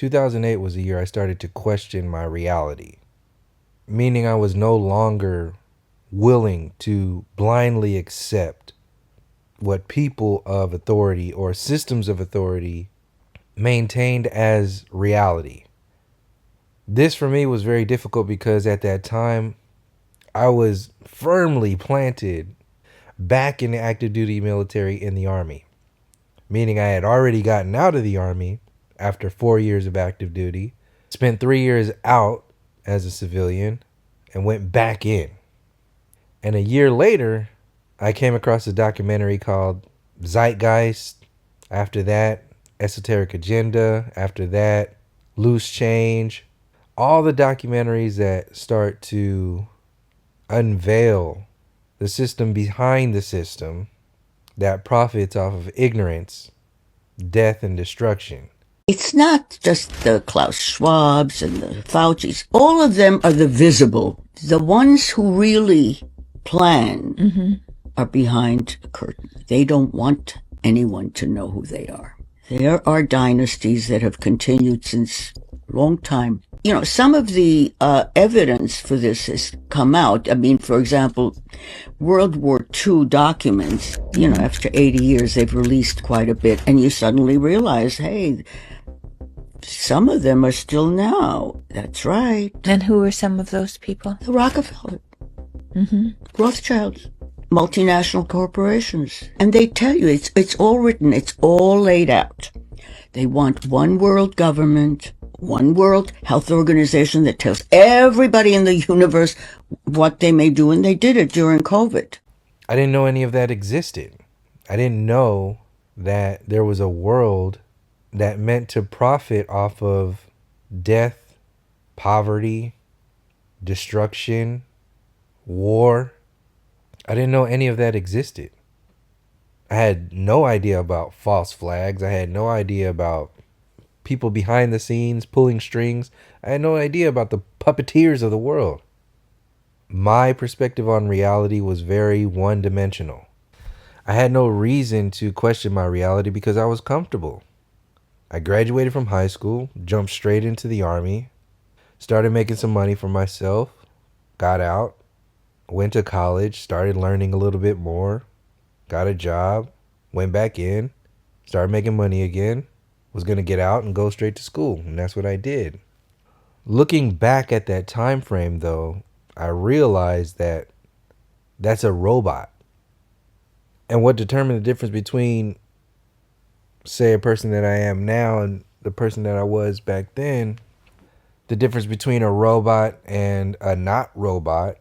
2008 was the year I started to question my reality, meaning I was no longer willing to blindly accept what people of authority or systems of authority maintained as reality. This for me was very difficult because at that time I was firmly planted back in the active duty military in the Army, meaning I had already gotten out of the Army after 4 years of active duty, spent 3 years out as a civilian, and went back in. And a year later, I came across a documentary called Zeitgeist. After that, Esoteric Agenda. After that, Loose Change. All the documentaries that start to unveil the system behind the system that profits off of ignorance, death, and destruction. It's not just the Klaus Schwabs and the Faucis. All of them are the visible. The ones who really plan are behind the curtain. They don't want anyone to know who they are. There are dynasties that have continued since a long time. You know, some of the evidence for this has come out. I mean, for example, World War II documents, you know, after 80 years, they've released quite a bit. And you suddenly realize, hey, some of them are still now. That's right. And who are some of those people? The Rockefeller, Rothschilds, multinational corporations. And they tell you, it's all written, it's all laid out. They want one world government, one world health organization that tells everybody in the universe what they may do, and they did it during COVID. I didn't know any of that existed. I didn't know that there was a world that meant to profit off of death, poverty, destruction, war. I didn't know any of that existed. I had no idea about false flags. I had no idea about people behind the scenes pulling strings. I had no idea about the puppeteers of the world. My perspective on reality was very one-dimensional. I had no reason to question my reality because I was comfortable. I graduated from high school, jumped straight into the Army, started making some money for myself, got out, went to college, started learning a little bit more, got a job, went back in, started making money again, was going to get out and go straight to school, and that's what I did. Looking back at that time frame, though, I realized that that's a robot. And what determined the difference between, say, a person that I am now and the person that I was back then, the difference between a robot and a not robot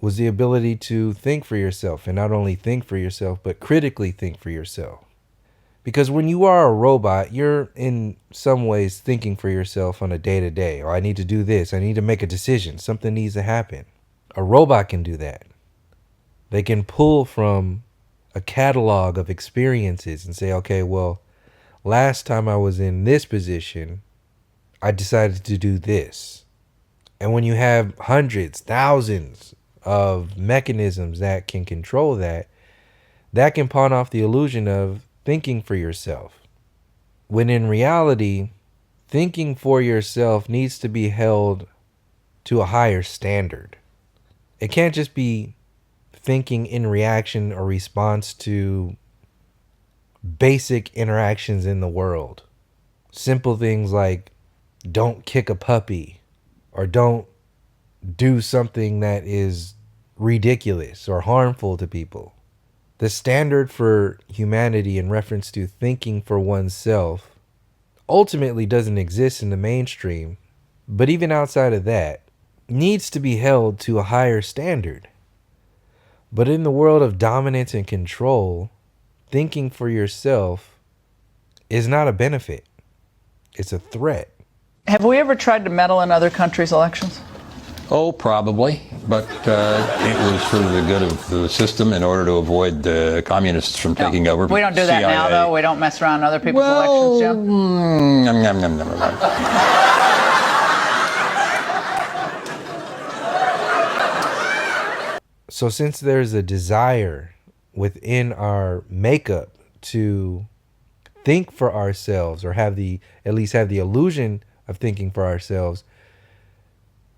was the ability to think for yourself, and not only think for yourself, but critically think for yourself. Because when you are a robot, you're in some ways thinking for yourself on a day-to-day. Or I need to do this. I need to make a decision. Something needs to happen. A robot can do that. They can pull from a catalog of experiences and say, okay, well, last time I was in this position, I decided to do this. And when you have hundreds, thousands of mechanisms that can control that, that can pawn off the illusion of thinking for yourself. When in reality, thinking for yourself needs to be held to a higher standard. It can't just be thinking in reaction or response to basic interactions in the world. Simple things like don't kick a puppy or don't do something that is ridiculous or harmful to people. The standard for humanity in reference to thinking for oneself ultimately doesn't exist in the mainstream, but even outside of that, needs to be held to a higher standard. But in the world of dominance and control, thinking for yourself is not a benefit. It's a threat. Have we ever tried to meddle in other countries' elections? Oh, probably, but it was for the good of the system in order to avoid the communists from taking over. We don't do that now, though. We don't mess around in other people's elections, Joe. So since there's a desire within our makeup to think for ourselves, or at least have the illusion of thinking for ourselves,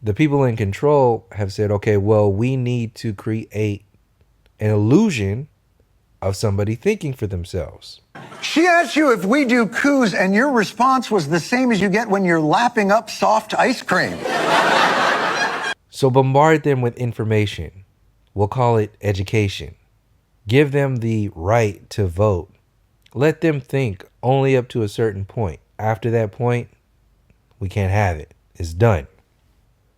the people in control have said, okay, well, we need to create an illusion of somebody thinking for themselves. She asked you if we do coups, and your response was the same as you get when you're lapping up soft ice cream. So bombard them with information. We'll call it education. Give them the right to vote. Let them think only up to a certain point. After that point, we can't have it. It's done.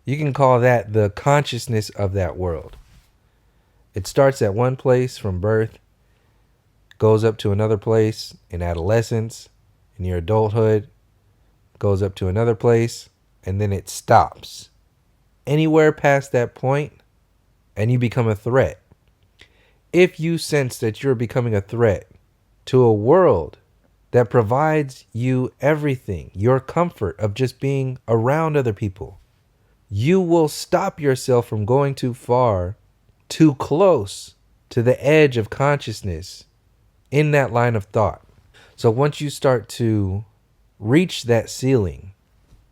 You can call that the consciousness of that world. It starts at one place from birth, goes up to another place in adolescence, in your adulthood, goes up to another place, and then it stops. Anywhere past that point, and you become a threat. If you sense that you're becoming a threat to a world that provides you everything, your comfort of just being around other people, you will stop yourself from going too far, too close to the edge of consciousness in that line of thought. So once you start to reach that ceiling,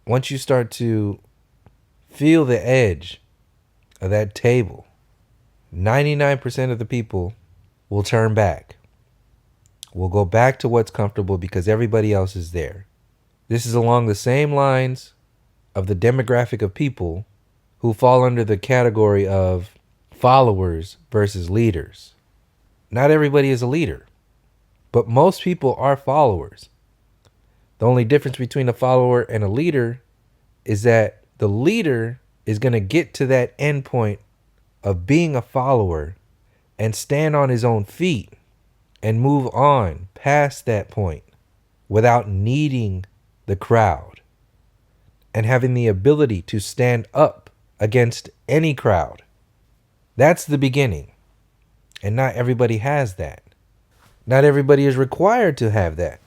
once you start to feel the edge of that table, 99% of the people will turn back. We'll go back to what's comfortable because everybody else is there. This is along the same lines of the demographic of people who fall under the category of followers versus leaders. Not everybody is a leader, but most people are followers. The only difference between a follower and a leader is that the leader is going to get to that end point of being a follower and stand on his own feet and move on past that point without needing the crowd and having the ability to stand up against any crowd. That's the beginning. And not everybody has that. Not everybody is required to have that.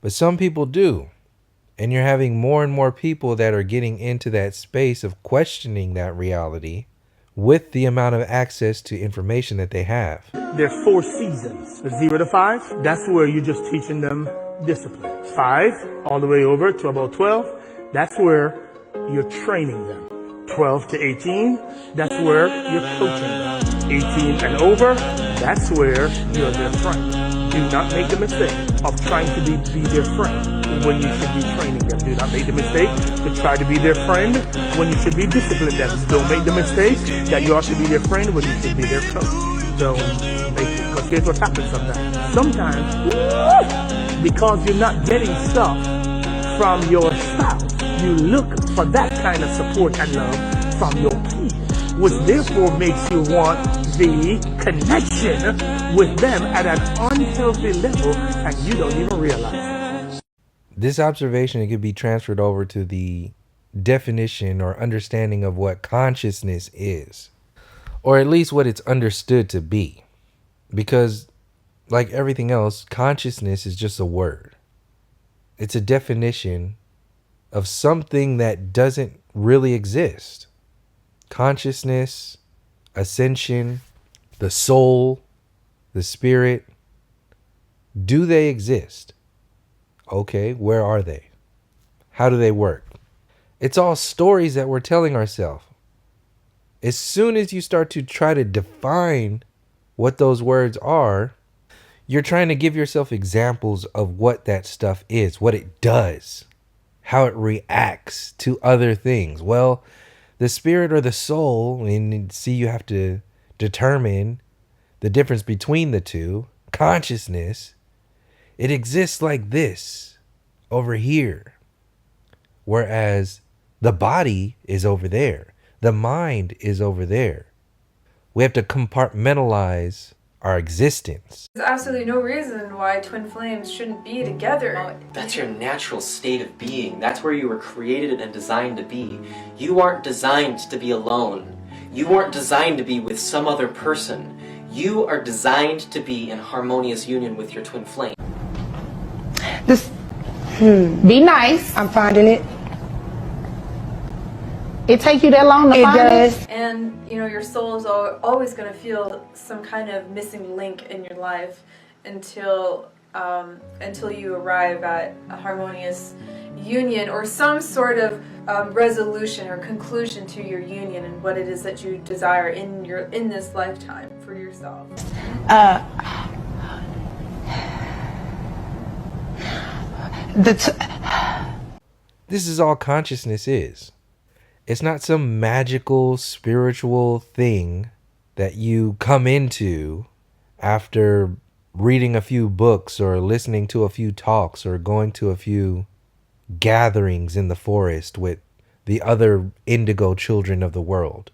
But some people do. And you're having more and more people that are getting into that space of questioning that reality with the amount of access to information that they have. There are 4 seasons. The 0 to 5, that's where you're just teaching them discipline. 5, all the way over to about 12, that's where you're training them. 12 to 18, that's where you're coaching them. 18 and over, that's where you're their friend. Do not make the mistake of trying to be their friend when you should be training them. Do not make the mistake to try to be their friend when you should be disciplining them. Don't make the mistake that you ought to be their friend when you should be their coach. Don't make it. Because here's what happens sometimes. Sometimes, because you're not getting stuff from your spouse, you look for that kind of support and love from your peers, which therefore makes you want the connection with them at an unhealthy level, and you don't even realize it. This observation could be transferred over to the definition or understanding of what consciousness is, or at least what it's understood to be. Because, like everything else, consciousness is just a word. It's a definition of something that doesn't really exist. Consciousness, ascension, the soul, the spirit, do they exist? Okay, where are they? How do they work? It's all stories that we're telling ourselves. As soon as you start to try to define what those words are, you're trying to give yourself examples of what that stuff is, what it does, how it reacts to other things. Well, the spirit or the soul, and see, you have to determine the difference between the two. Consciousness, it exists like this over here, whereas the body is over there. The mind is over there. We have to compartmentalize our existence. There's absolutely no reason why twin flames shouldn't be together. That's your natural state of being. That's where you were created and designed to be. You aren't designed to be alone. You aren't designed to be with some other person. You are designed to be in harmonious union with your twin flame. Be nice. I'm finding it. It take you that long to find it? And, you know, your soul is always going to feel some kind of missing link in your life until until you arrive at a harmonious union or some sort of resolution or conclusion to your union and what it is that you desire in this lifetime for yourself. This is all consciousness is. It's not some magical spiritual thing that you come into after reading a few books or listening to a few talks or going to a few gatherings in the forest with the other indigo children of the world.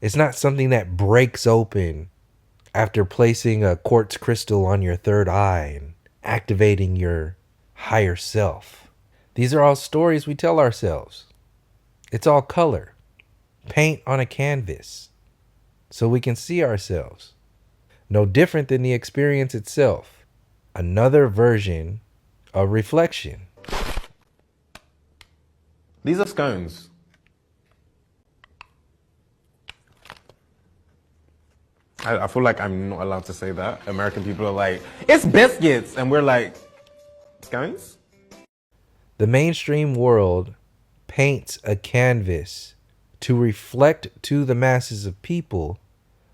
It's not something that breaks open after placing a quartz crystal on your third eye and activating your higher self. These are all stories we tell ourselves. It's all color, paint on a canvas, so we can see ourselves. No different than the experience itself. Another version of reflection. These are scones. I feel like I'm not allowed to say that. American people are like, it's biscuits. And we're like, scones? The mainstream world paints a canvas to reflect to the masses of people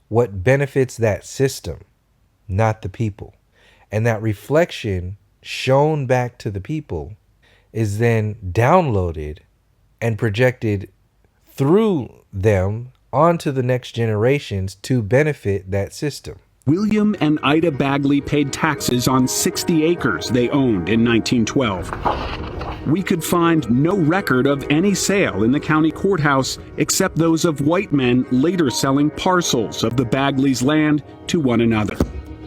what benefits that system, not the people. And that reflection shown back to the people is then downloaded and projected through them onto the next generations to benefit that system. William and Ida Bagley paid taxes on 60 acres they owned in 1912. We could find no record of any sale in the county courthouse except those of white men later selling parcels of the Bagleys' land to one another.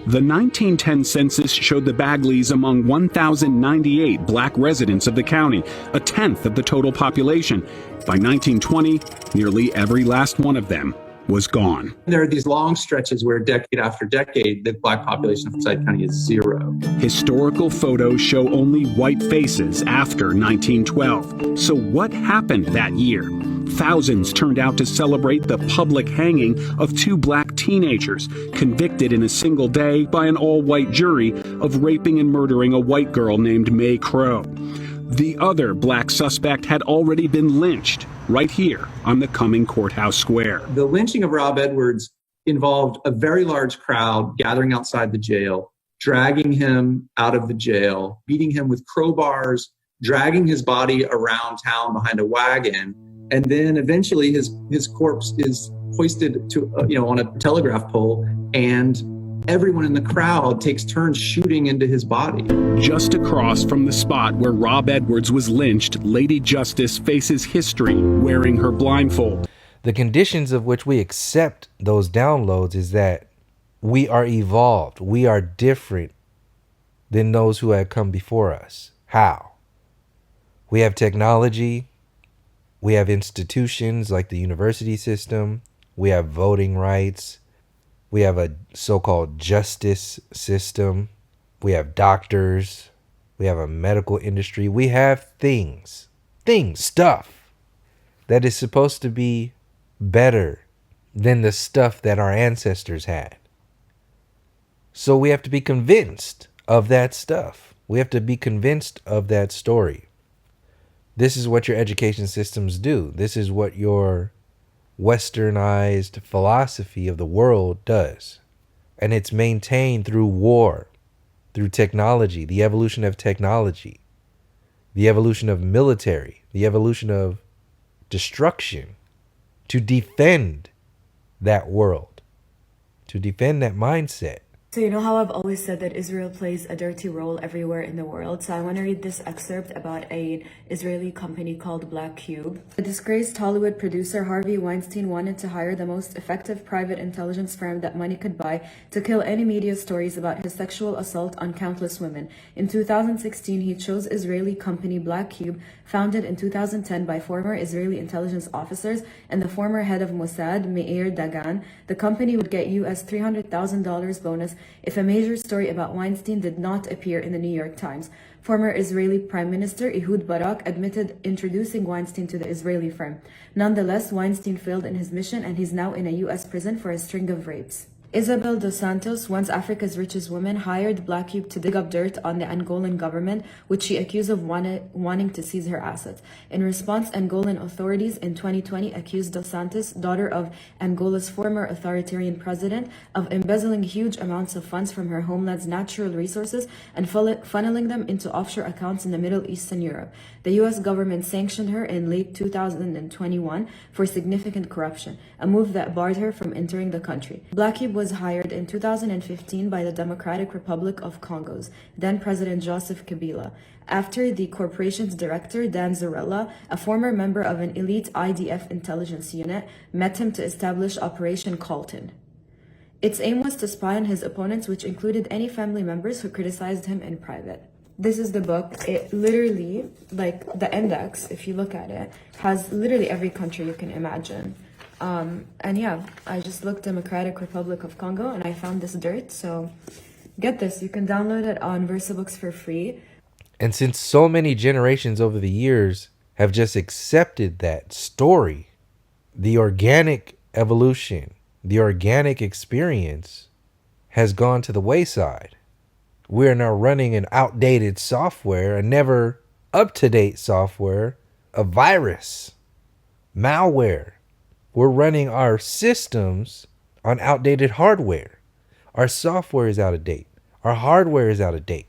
The 1910 census showed the Bagleys among 1,098 black residents of the county, a tenth of the total population. By 1920, nearly every last one of them was gone. There are these long stretches where decade after decade, the black population of Forsyth County is zero. Historical photos show only white faces after 1912. So what happened that year? Thousands turned out to celebrate the public hanging of two black teenagers convicted in a single day by an all-white jury of raping and murdering a white girl named Mae Crow. The other black suspect had already been lynched right here on the Cumming Courthouse Square. The lynching of Rob Edwards involved a very large crowd gathering outside the jail, dragging him out of the jail, beating him with crowbars, dragging his body around town behind a wagon, and then eventually his corpse is hoisted to on a telegraph pole, and everyone in the crowd takes turns shooting into his body. Just across from the spot where Rob Edwards was lynched, Lady Justice faces history wearing her blindfold. The conditions of which we accept those downloads is that we are evolved. We are different than those who had come before us. How? We have technology. We have institutions like the university system. We have voting rights. We have a so-called justice system. We have doctors. We have a medical industry. We have stuff that is supposed to be better than the stuff that our ancestors had. So we have to be convinced of that stuff. We have to be convinced of that story. This is what your education systems do. This is what your westernized philosophy of the world does. And it's maintained through war, through technology, the evolution of technology, the evolution of military, the evolution of destruction to defend that world, to defend that mindset. So you know how I've always said that Israel plays a dirty role everywhere in the world? So I want to read this excerpt about an Israeli company called Black Cube. The disgraced Hollywood producer Harvey Weinstein wanted to hire the most effective private intelligence firm that money could buy to kill any media stories about his sexual assault on countless women. In 2016, he chose Israeli company Black Cube, founded in 2010 by former Israeli intelligence officers and the former head of Mossad, Meir Dagan. The company would get US $300,000 bonus if a major story about Weinstein did not appear in the New York Times. Former Israeli Prime Minister Ehud Barak admitted introducing Weinstein to the Israeli firm. Nonetheless, Weinstein failed in his mission and he's now in a US prison for a string of rapes. Isabel dos Santos, once Africa's richest woman, hired Black Cube to dig up dirt on the Angolan government, which she accused of wanting to seize her assets. In response, Angolan authorities in 2020 accused dos Santos, daughter of Angola's former authoritarian president, of embezzling huge amounts of funds from her homeland's natural resources and funneling them into offshore accounts in the Middle East and Europe. The US government sanctioned her in late 2021 for significant corruption, a move that barred her from entering the country. Black Cube was hired in 2015 by the Democratic Republic of Congo's then President Joseph Kabila, after the corporation's director, Dan Zarella, a former member of an elite IDF intelligence unit, met him to establish Operation Colton. Its aim was to spy on his opponents, which included any family members who criticized him in private. This is the book. It literally, like the index, if you look at it, has literally every country you can imagine. And yeah, I just looked Democratic Republic of Congo and I found this dirt. So get this, you can download it on VersaBooks for free. And since so many generations over the years have just accepted that story, the organic evolution, the organic experience has gone to the wayside. We are now running an outdated software, a never up-to-date software, a virus, malware. We're running our systems on outdated hardware. Our software is out of date. Our hardware is out of date.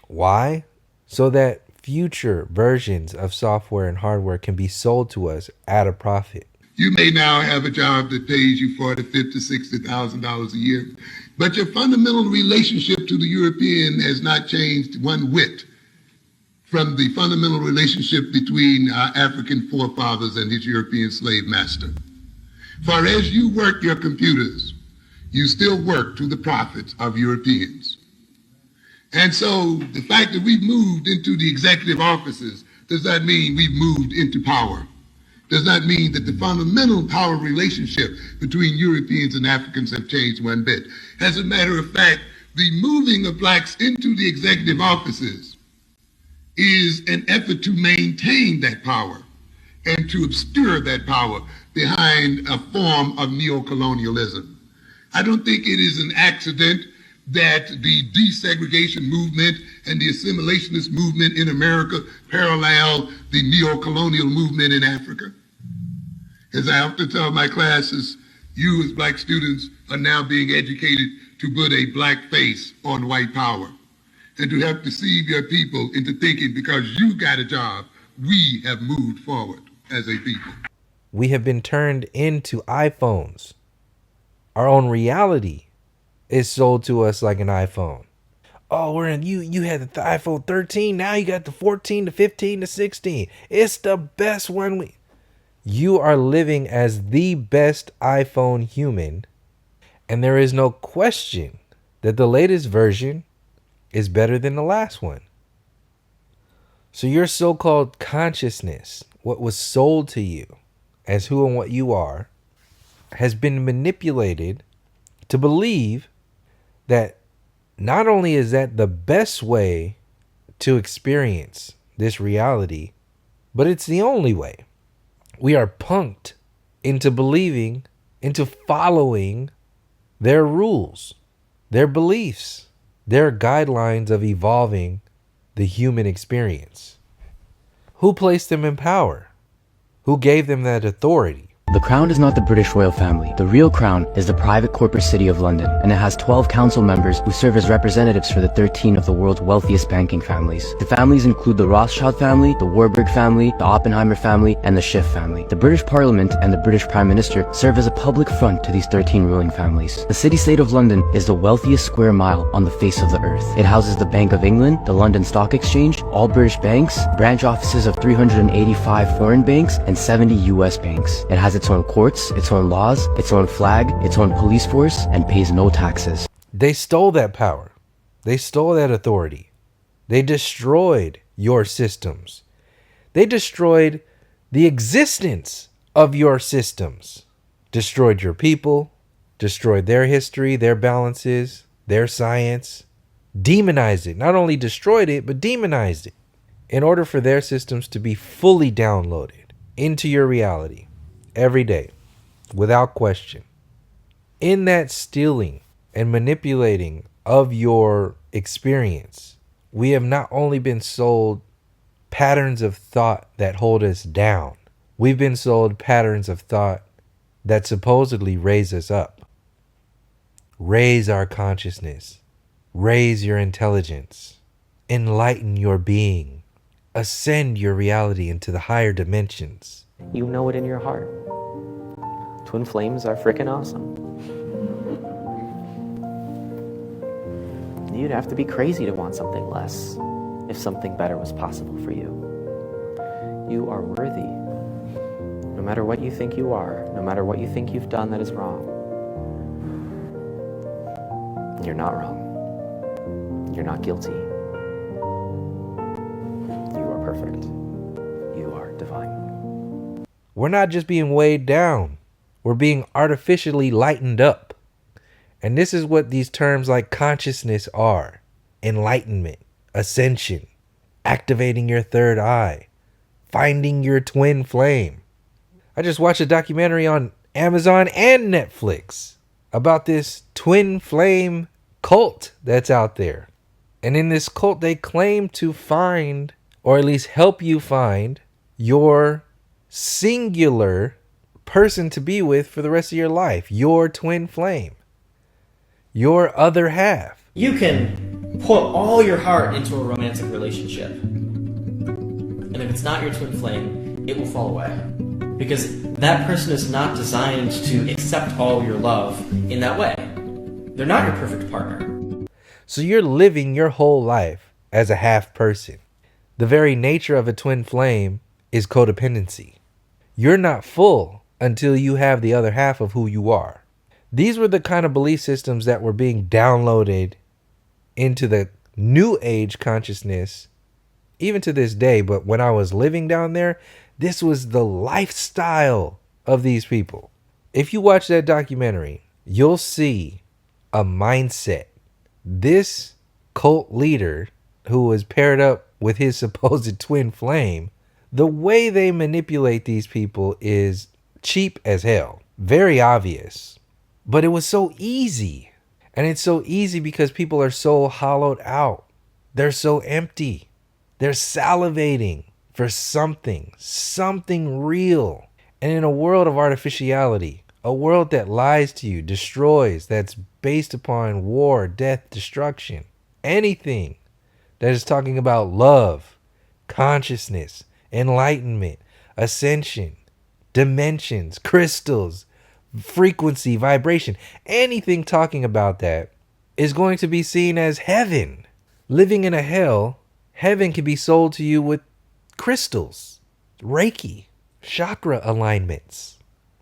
Why? So that future versions of software and hardware can be sold to us at a profit. You may now have a job that pays you $40,000, $50,000, $60,000 a year, but your fundamental relationship to the European has not changed one whit from the fundamental relationship between our African forefathers and his European slave master. For as you work your computers, you still work to the profits of Europeans. And so the fact that we've moved into the executive offices does not mean we've moved into power. Does not mean that the fundamental power relationship between Europeans and Africans have changed one bit. As a matter of fact, the moving of blacks into the executive offices is an effort to maintain that power and to obscure that power behind a form of neocolonialism. I don't think it is an accident that the desegregation movement and the assimilationist movement in America parallel the neocolonial movement in Africa. As I often tell my classes, you as black students are now being educated to put a black face on white power and to help deceive your people into thinking because you got a job, we have moved forward as a people. We have been turned into iPhones. Our own reality is sold to us like an iPhone. Oh, we're in you had the iPhone 13, now you got the 14, the 15, the 16. It's the best one. You are living as the best iPhone human, and there is no question that the latest version is better than the last one. So your so-called consciousness, what was sold to you as who and what you are, has been manipulated to believe that not only is that the best way to experience this reality, but it's the only way. We are punked into believing, into following their rules, their beliefs, their guidelines of evolving the human experience. Who placed them in power? Who gave them that authority? The Crown is not the British royal family. The real Crown is the private corporate city of London, and it has 12 council members who serve as representatives for the 13 of the world's wealthiest banking families. The families include the Rothschild family, the Warburg family, the Oppenheimer family, and the Schiff family. The British Parliament and the British Prime Minister serve as a public front to these 13 ruling families. The city-state of London is the wealthiest square mile on the face of the earth. It houses the Bank of England, the London Stock Exchange, all British banks, branch offices of 385 foreign banks, and 70 US banks. It has its own courts, its own laws, its own flag, its own police force, and pays no taxes. They stole that power. They stole that authority. They destroyed your systems. They destroyed the existence of your systems. Destroyed your people, destroyed their history, their balances, their science. Demonized it. Not only destroyed it, but demonized it. In order for their systems to be fully downloaded into your reality every day, without question. In that stealing and manipulating of your experience, we have not only been sold patterns of thought that hold us down, we've been sold patterns of thought that supposedly raise us up. Raise our consciousness. Raise your intelligence. Enlighten your being. Ascend your reality into the higher dimensions. You know it in your heart. Twin flames are freaking awesome. You'd have to be crazy to want something less if something better was possible for you. You are worthy. No matter what you think you are, no matter what you think you've done that is wrong, you're not wrong. You're not guilty. You are perfect. You are divine. We're not just being weighed down. We're being artificially lightened up. And this is what these terms like consciousness are. Enlightenment, ascension, activating your third eye, finding your twin flame. I just watched a documentary on Amazon and Netflix about this twin flame cult that's out there. And in this cult, they claim to find, or at least help you find, your singular person to be with for the rest of your life. Your twin flame. Your other half. You can put all your heart into a romantic relationship. And if it's not your twin flame, it will fall away. Because that person is not designed to accept all your love in that way. They're not your perfect partner. So you're living your whole life as a half person. The very nature of a twin flame is codependency. You're not full until you have the other half of who you are. These were the kind of belief systems that were being downloaded into the new age consciousness, even to this day. But when I was living down there, this was the lifestyle of these people. If you watch that documentary, you'll see a mindset. This cult leader who was paired up with his supposed twin flame, the way they manipulate these people is cheap as hell. Very obvious. But it was so easy. And it's so easy because people are so hollowed out. They're so empty. They're salivating for something real. And in a world of artificiality, a world that lies to you, destroys, that's based upon war, death, destruction, anything that is talking about love, consciousness, enlightenment, ascension, dimensions, crystals, frequency, vibration, anything talking about that is going to be seen as heaven. Living in a hell, heaven can be sold to you with crystals, Reiki, chakra alignments.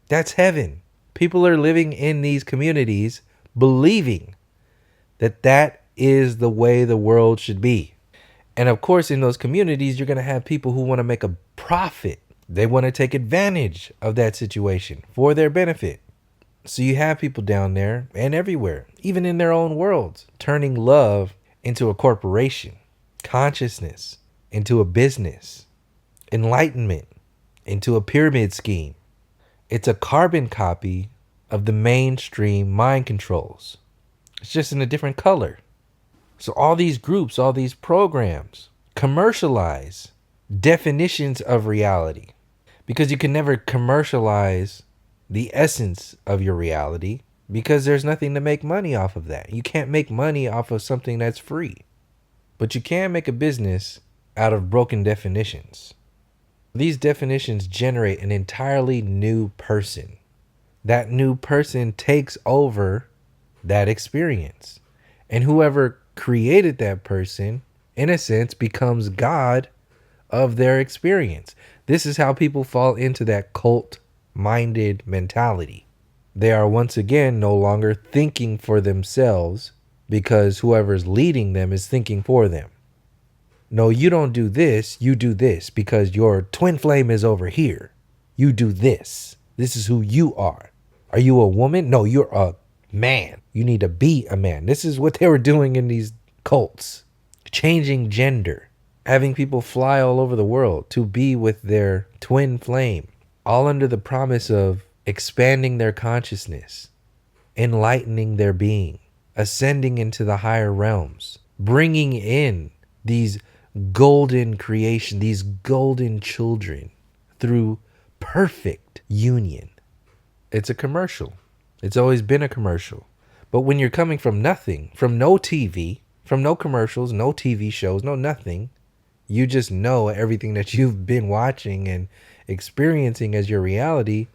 That's heaven. People are living in these communities believing that that is the way the world should be. And of course, in those communities, you're going to have people who want to make a profit. They want to take advantage of that situation for their benefit. So you have people down there and everywhere, even in their own worlds, turning love into a corporation, consciousness into a business, enlightenment into a pyramid scheme. It's a carbon copy of the mainstream mind controls. It's just in a different color. So all these groups, all these programs commercialize definitions of reality, because you can never commercialize the essence of your reality, because there's nothing to make money off of that. You can't make money off of something that's free, but you can make a business out of broken definitions. These definitions generate an entirely new person. That new person takes over that experience. And whoever created that person, in a sense, becomes God of their experience. This is how people fall into that cult-minded mentality. They are once again no longer thinking for themselves because whoever's leading them is thinking for them. No, you don't do this, you do this because your twin flame is over here. You do this. This is who you are. Are you a woman? No, you're a man. You need to be a man. This is what they were doing in these cults. Changing gender. Having people fly all over the world to be with their twin flame. All under the promise of expanding their consciousness. enlightening their being, ascending into the higher realms, bringing in these golden creation, these golden children through perfect union. It's a commercial. It's always been a commercial. But when you're coming from nothing, from no TV, from no commercials, no TV shows, no nothing, you just know everything that you've been watching and experiencing as your reality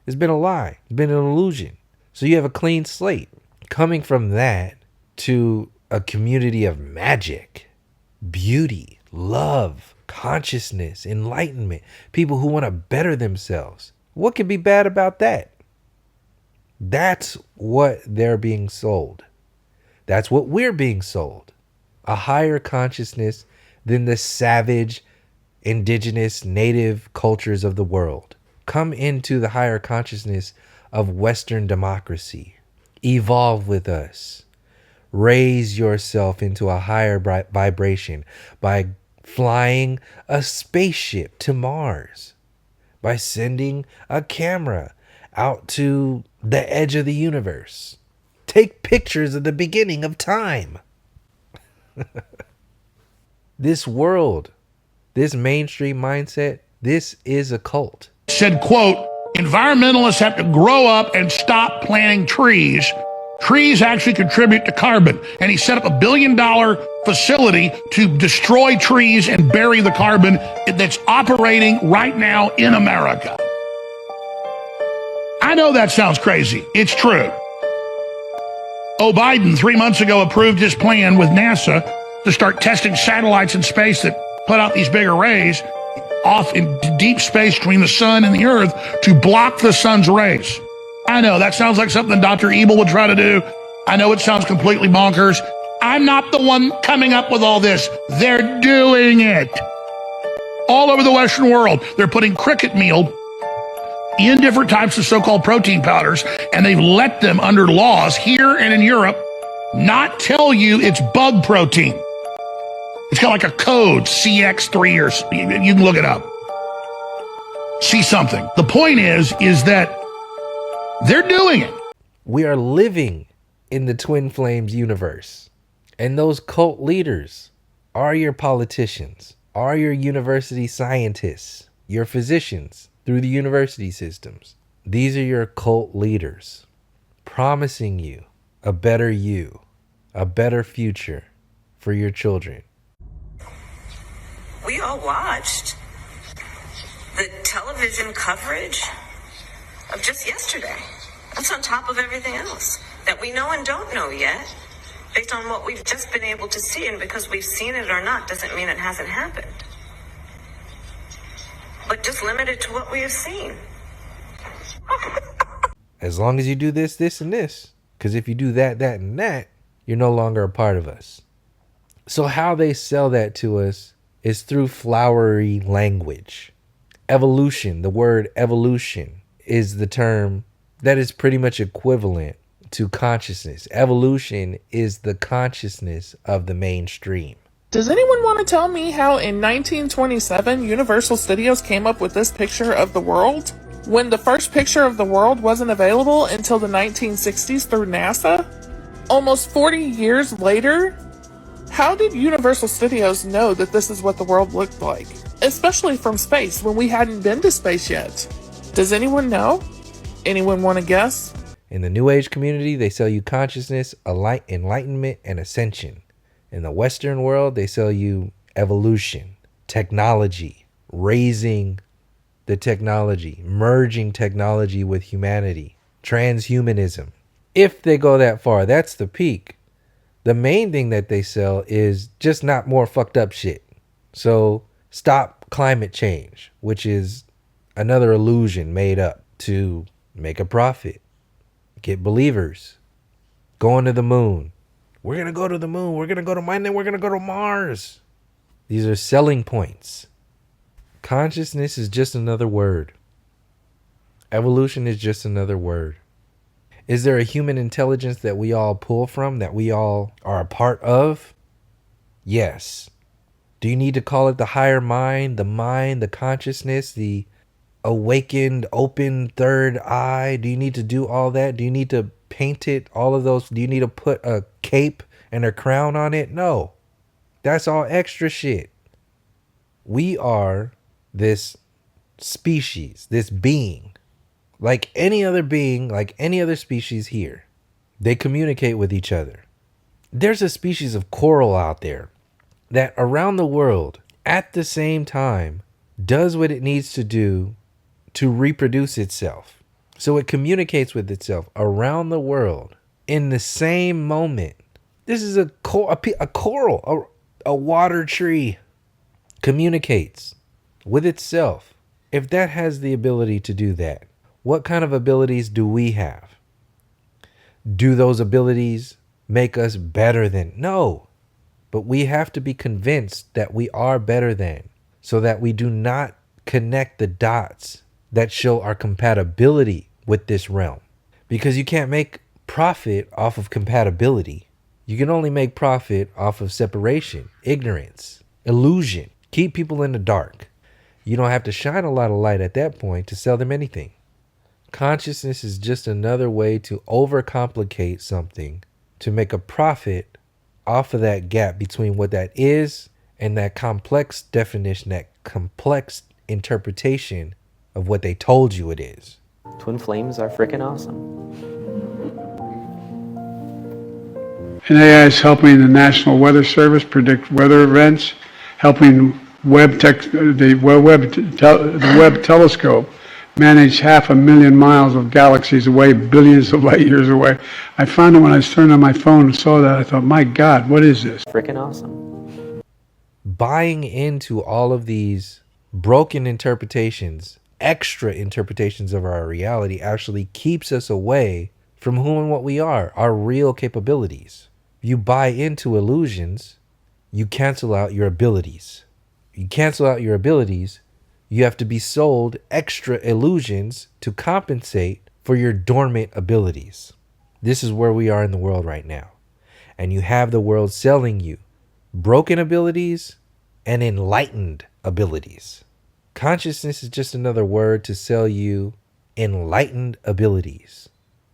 has been a lie. It's been an illusion. So you have a clean slate. Coming from that to a community of magic, beauty, love, consciousness, enlightenment, people who want to better themselves. What could be bad about that? That's what they're being sold. That's what we're being sold. A higher consciousness than the savage, indigenous, native cultures of the world. Come into the higher consciousness of Western democracy. Evolve with us. Raise yourself into a higher vibration by flying a spaceship to Mars, by sending a camera out to the edge of the universe. Take pictures of the beginning of time. This world, this mainstream mindset, this is a cult. Said, quote, environmentalists have to grow up and stop planting trees. Trees actually contribute to carbon. And he set up $1 billion facility to destroy trees and bury the carbon that's operating right now in America. I know that sounds crazy. It's true. Oh, Biden 3 months ago approved his plan with NASA to start testing satellites in space that put out these big arrays off in deep space between the sun and the earth to block the sun's rays. I know that sounds like something Dr. Evil would try to do. I know it sounds completely bonkers. I'm not the one coming up with all this. They're doing it. All over the Western world, they're putting cricket meal in different types of so-called protein powders, and they've let them, under laws here and in Europe, not tell you it's bug protein. It's got like a code, CX3, or you can look it up. See something. The point is that they're doing it. We are living in the Twin Flames universe. And those cult leaders are your politicians, are your university scientists, your physicians through the university systems. These are your cult leaders promising you a better you, a better future for your children. We all watched the television coverage of just yesterday. That's on top of everything else that we know and don't know yet, based on what we've just been able to see. And because we've seen it or not doesn't mean it hasn't happened. But just limited to what we have seen. As long as you do this, this, and this. Because if you do that, that, and that, you're no longer a part of us. So how they sell that to us is through flowery language. Evolution, the word evolution, is the term that is pretty much equivalent to consciousness. Evolution is the consciousness of the mainstream. Does anyone want to tell me how in 1927 Universal Studios came up with this picture of the world, when the first picture of the world wasn't available until the 1960s through NASA? Almost 40 years later, how did Universal Studios know that this is what the world looked like? Especially from space, when we hadn't been to space yet. Does anyone know? Anyone want to guess? In the New Age community, they sell you consciousness, enlightenment, and ascension. In the Western world, they sell you evolution, technology, raising the technology, merging technology with humanity, transhumanism. If they go that far, that's the peak. The main thing that they sell is just not more fucked up shit. So stop climate change, which is another illusion made up to make a profit, get believers, going to the moon. We're going to go to the moon. We're going to go to Mars. We're going to go to Mars. These are selling points. Consciousness is just another word. Evolution is just another word. Is there a human intelligence that we all pull from, that we all are a part of? Yes. Do you need to call it the higher mind, the consciousness, the awakened, open third eye? Do you need to do all that? Do you need to paint it? All of those, do you need to put a cape and a crown on it? No. That's all extra shit. We are this species, this being, like any other being, like any other species here. They communicate with each other. There's a species of coral out there that around the world at the same time does what it needs to do to reproduce itself. So it communicates with itself around the world in the same moment. This is a coral, a water tree communicates with itself. If that has the ability to do that, what kind of abilities do we have? Do those abilities make us better than? No. But we have to be convinced that we are better than, so that we do not connect the dots that show our compatibility with this realm. Because you can't make profit off of compatibility. You can only make profit off of separation, ignorance, illusion. Keep people in the dark. You don't have to shine a lot of light at that point to sell them anything. Consciousness is just another way to overcomplicate something to make a profit off of that gap between what that is and that complex definition, that complex interpretation of what they told you it is. Twin flames are freaking awesome. And AI is helping the National Weather Service predict weather events, helping the Webb telescope manage 500,000 miles of galaxies away, billions of light years away. I found it when I turned on my phone and saw that. I thought, my God, what is this? Freaking awesome. Buying into all of these broken interpretations, extra interpretations of our reality actually keeps us away from who and what we are, our real capabilities. You buy into illusions, you cancel out your abilities. You cancel out your abilities, you have to be sold extra illusions to compensate for your dormant abilities. This is where we are in the world right now. And you have the world selling you broken abilities and enlightened abilities. Consciousness is just another word to sell you enlightened abilities.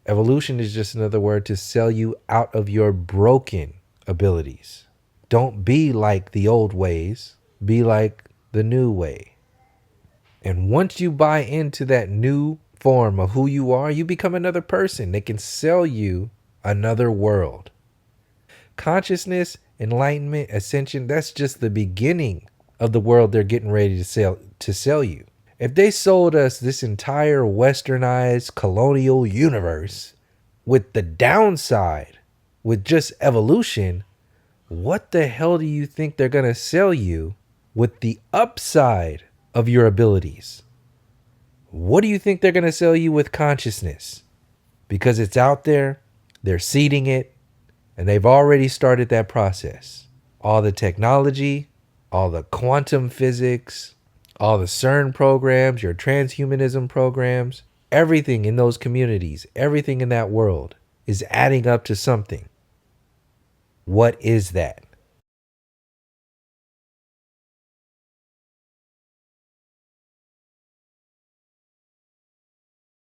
Evolution is just another word to sell you out of your broken abilities. Don't be like the old ways. Be like the new way. And once you buy into that new form of who you are, you become another person. They can sell you another world. Consciousness, enlightenment, ascension, that's just the beginning of the world they're getting ready to sell you. If they sold us this entire westernized colonial universe with the downside, with just evolution, what the hell do you think they're going to sell you with the upside of your abilities? What do you think they're going to sell you with consciousness? Because it's out there, they're seeding it, and they've already started that process. All the technology, all the quantum physics, all the CERN programs, your transhumanism programs, everything in those communities, everything in that world is adding up to something. What is that?